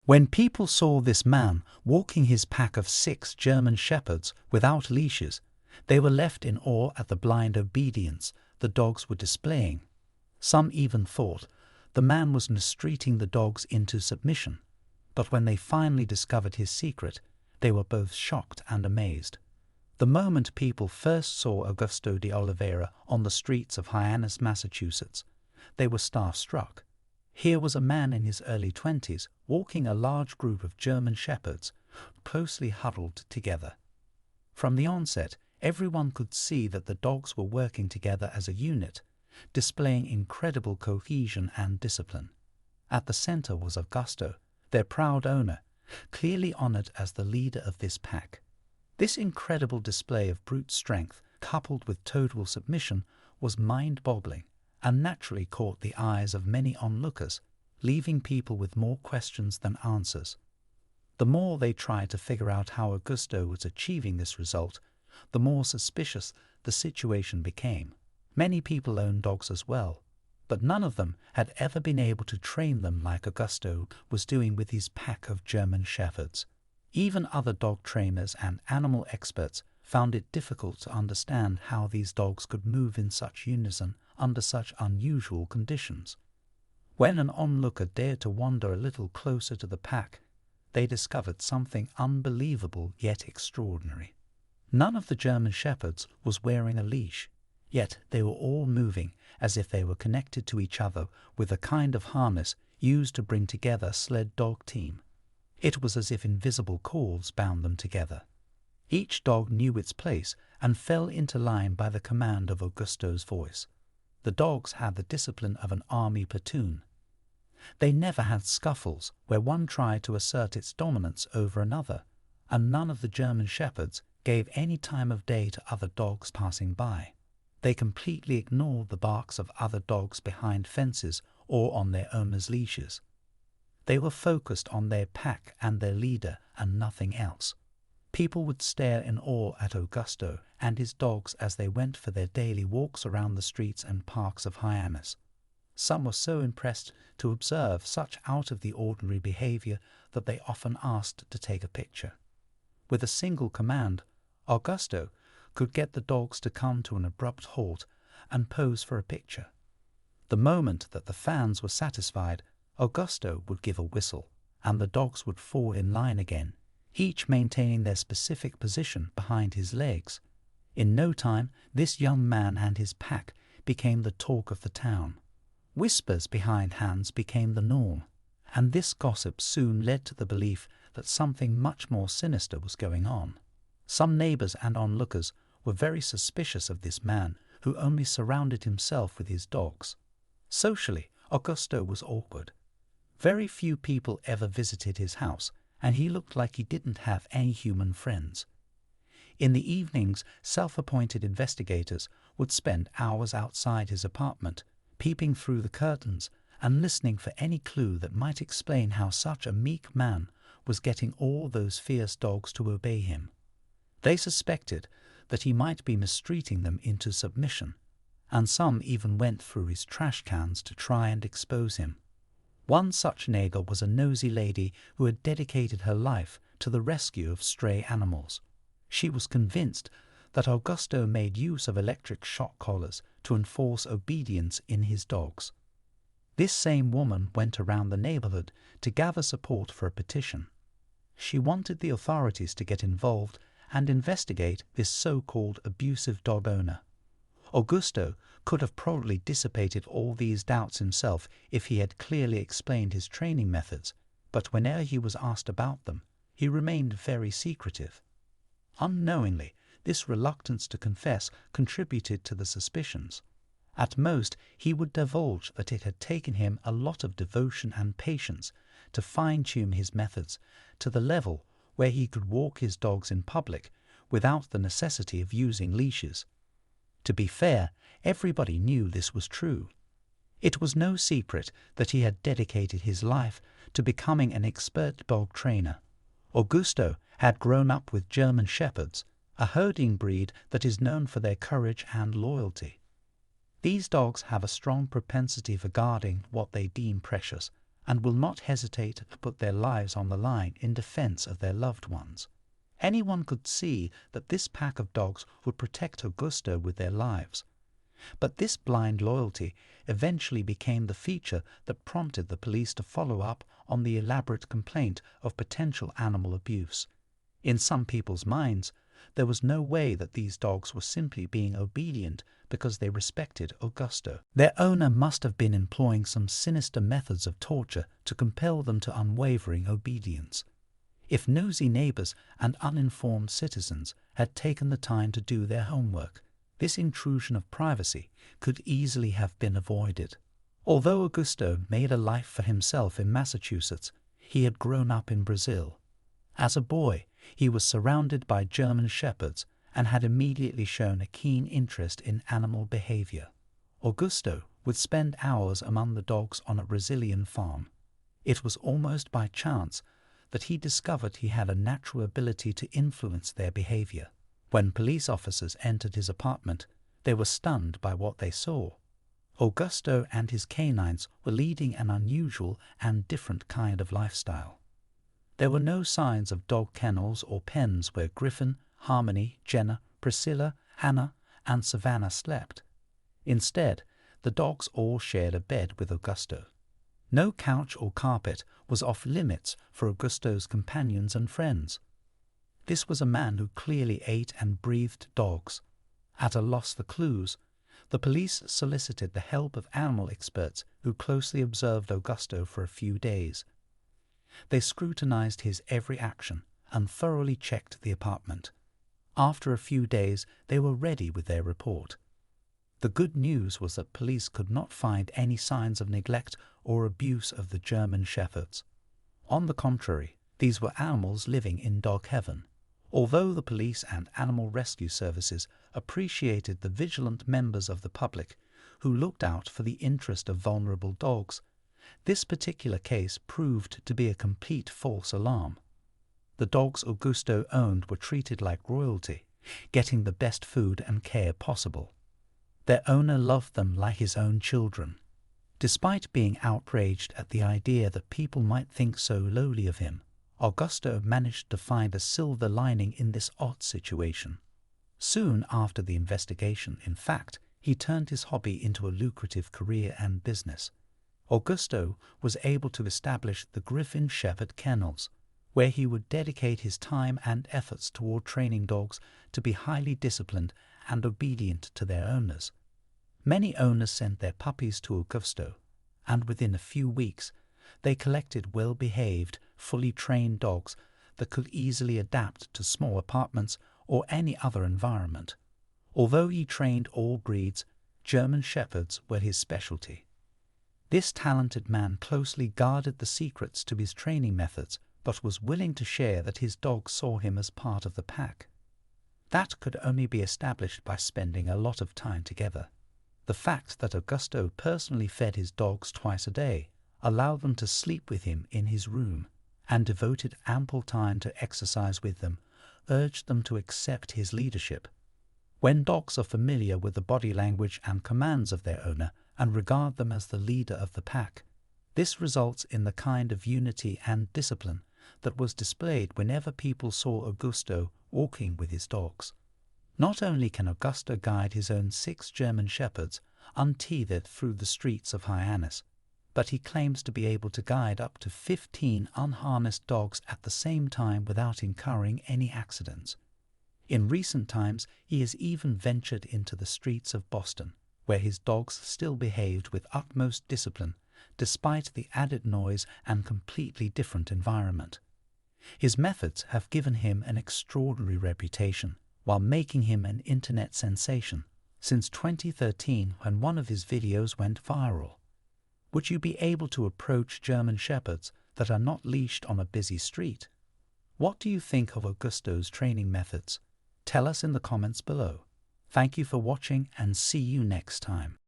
When people saw this man walking his pack of 6 German shepherds without leashes, they were left in awe at the blind obedience the dogs were displaying. Some even thought the man was mistreating the dogs into submission, but when they finally discovered his secret, they were both shocked and amazed. The moment people first saw Augusto de Oliveira on the streets of Hyannis, Massachusetts, they were starstruck. Here was a man in his early 20s walking a large group of German shepherds, closely huddled together. From the onset, everyone could see that the dogs were working together as a unit, displaying incredible cohesion and discipline. At the center was Augusto, their proud owner, clearly honored as the leader of this pack. This incredible display of brute strength, coupled with total submission, was mind-boggling and naturally caught the eyes of many onlookers, leaving people with more questions than answers. The more they tried to figure out how Augusto was achieving this result, the more suspicious the situation became. Many people owned dogs as well, but none of them had ever been able to train them like Augusto was doing with his pack of German shepherds. Even other dog trainers and animal experts found it difficult to understand how these dogs could move in such unison under such unusual conditions. When an onlooker dared to wander a little closer to the pack, they discovered something unbelievable yet extraordinary. None of the German shepherds was wearing a leash, yet they were all moving as if they were connected to each other with a kind of harness used to bring together a sled dog team. It was as if invisible cords bound them together. Each dog knew its place and fell into line by the command of Augusto's voice. The dogs had the discipline of an army platoon. They never had scuffles where one tried to assert its dominance over another, and none of the German shepherds gave any time of day to other dogs passing by. They completely ignored the barks of other dogs behind fences or on their owners' leashes. They were focused on their pack and their leader and nothing else. People would stare in awe at Augusto and his dogs as they went for their daily walks around the streets and parks of Hyannis. Some were so impressed to observe such out-of-the-ordinary behavior that they often asked to take a picture. With a single command, Augusto could get the dogs to come to an abrupt halt and pose for a picture. The moment that the fans were satisfied, Augusto would give a whistle, and the dogs would fall in line again, each maintaining their specific position behind his legs. In no time, this young man and his pack became the talk of the town. Whispers behind hands became the norm, and this gossip soon led to the belief that something much more sinister was going on. Some neighbors and onlookers were very suspicious of this man who only surrounded himself with his dogs. Socially, Augusto was awkward. Very few people ever visited his house, and he looked like he didn't have any human friends. In the evenings, self-appointed investigators would spend hours outside his apartment, peeping through the curtains and listening for any clue that might explain how such a meek man was getting all those fierce dogs to obey him. They suspected that he might be mistreating them into submission, and some even went through his trash cans to try and expose him. One such neighbor was a nosy lady who had dedicated her life to the rescue of stray animals. She was convinced that Augusto made use of electric shock collars to enforce obedience in his dogs. This same woman went around the neighborhood to gather support for a petition. She wanted the authorities to get involved and investigate this so-called abusive dog owner. Augusto could have probably dissipated all these doubts himself if he had clearly explained his training methods, but whenever he was asked about them, he remained very secretive. Unknowingly, this reluctance to confess contributed to the suspicions. At most, he would divulge that it had taken him a lot of devotion and patience to fine-tune his methods to the level where he could walk his dogs in public without the necessity of using leashes. To be fair, everybody knew this was true. It was no secret that he had dedicated his life to becoming an expert dog trainer. Augusto had grown up with German shepherds, a herding breed that is known for their courage and loyalty. These dogs have a strong propensity for guarding what they deem precious, and will not hesitate to put their lives on the line in defense of their loved ones. Anyone could see that this pack of dogs would protect Augusto with their lives. But this blind loyalty eventually became the feature that prompted the police to follow up on the elaborate complaint of potential animal abuse. In some people's minds, there was no way that these dogs were simply being obedient because they respected Augusto. Their owner must have been employing some sinister methods of torture to compel them to unwavering obedience. If nosy neighbors and uninformed citizens had taken the time to do their homework, this intrusion of privacy could easily have been avoided. Although Augusto made a life for himself in Massachusetts, he had grown up in Brazil. As a boy, he was surrounded by German shepherds and had immediately shown a keen interest in animal behavior. Augusto would spend hours among the dogs on a Brazilian farm. It was almost by chance that he discovered he had a natural ability to influence their behavior. When police officers entered his apartment, they were stunned by what they saw. Augusto and his canines were leading an unusual and different kind of lifestyle. There were no signs of dog kennels or pens where Griffin, Harmony, Jenna, Priscilla, Hannah, and Savannah slept. Instead, the dogs all shared a bed with Augusto. No couch or carpet was off limits for Augusto's companions and friends. This was a man who clearly ate and breathed dogs. At a loss for clues, the police solicited the help of animal experts who closely observed Augusto for a few days. They scrutinized his every action and thoroughly checked the apartment. After a few days, they were ready with their report. The good news was that police could not find any signs of neglect or abuse of the German shepherds. On the contrary, these were animals living in dog heaven. Although the police and animal rescue services appreciated the vigilant members of the public who looked out for the interest of vulnerable dogs, this particular case proved to be a complete false alarm. The dogs Augusto owned were treated like royalty, getting the best food and care possible. Their owner loved them like his own children. Despite being outraged at the idea that people might think so lowly of him, Augusto managed to find a silver lining in this odd situation. Soon after the investigation, in fact, he turned his hobby into a lucrative career and business. Augusto was able to establish the Griffin Shepherd Kennels, where he would dedicate his time and efforts toward training dogs to be highly disciplined and obedient to their owners. Many owners sent their puppies to Augusto, and within a few weeks, they collected well-behaved, fully trained dogs that could easily adapt to small apartments or any other environment. Although he trained all breeds, German Shepherds were his specialty. This talented man closely guarded the secrets to his training methods, but was willing to share that his dogs saw him as part of the pack. That could only be established by spending a lot of time together. The fact that Augusto personally fed his dogs twice a day allowed them to sleep with him in his room, and devoted ample time to exercise with them urged them to accept his leadership. When dogs are familiar with the body language and commands of their owner and regard them as the leader of the pack, this results in the kind of unity and discipline that was displayed whenever people saw Augusto walking with his dogs. Not only can Augusto guide his own 6 German shepherds untethered through the streets of Hyannis, but he claims to be able to guide up to 15 unharnessed dogs at the same time without incurring any accidents. In recent times, he has even ventured into the streets of Boston, where his dogs still behaved with utmost discipline, despite the added noise and completely different environment. His methods have given him an extraordinary reputation, while making him an internet sensation, since 2013 when one of his videos went viral. Would you be able to approach German Shepherds that are not leashed on a busy street? What do you think of Augusto's training methods? Tell us in the comments below. Thank you for watching and see you next time.